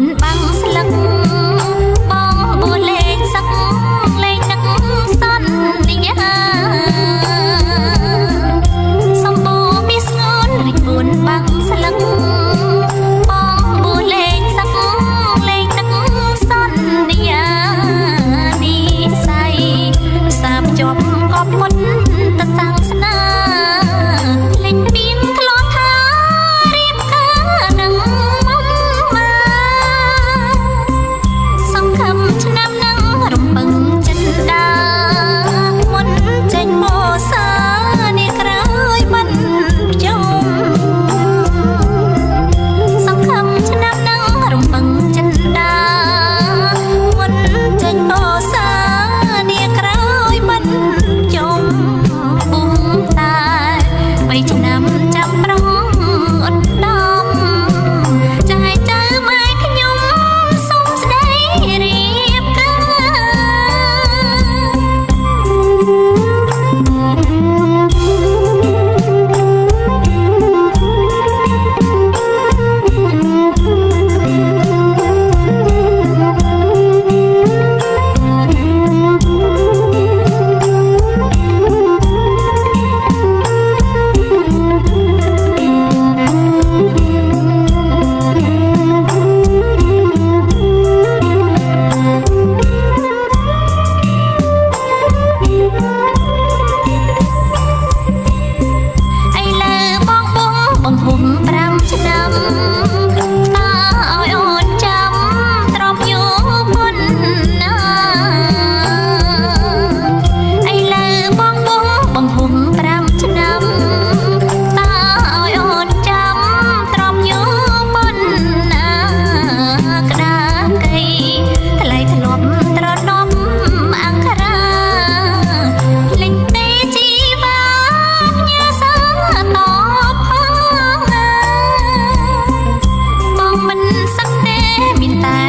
នបាំងស្លឹកបងបួលេងសឹកលេងនឹកសន្យាសំបូរមានស្ងួនរិចពួនបាំងស្លឹកបងបួលេងសឹកលេងនឹកសន្យានេះស័យសាបជាប់កប់មុនតសាំងស្នាលេងពីងធ្លាប់ថារៀបការនឹងមុំមកសង្ឃឹមឆ្នាំនឹងរំពឹងចិនដាមុនចេញមកសានេះក្រោយមិនជុំសង្ឃឹមឆ្នាំនឹងរំពឹងចិនដាមុនចេញមកសានេះក្រោយមិនជុំពុំតែ3ឆ្នាំចាំប្រងអត់ដំចាយចៅម៉ែខ្ញុំសូមស្ដីរៀបការឥឡូវបងបងហុំ5ឆ្នាំតាឲ្យអូនចាំទ្រាំយូរមុនណាឥឡូវបងបងហុំ5ឆ្នាំតាឲ្យអូនចាំទ្រាំយូរមុនណាក្តារកៃថ្លៃធ្លាប់ត្រនំអង្ការ៉ាលេងទេជីវាញ៉ាសាតបផងណាបងមិនសឹកទេមានតែ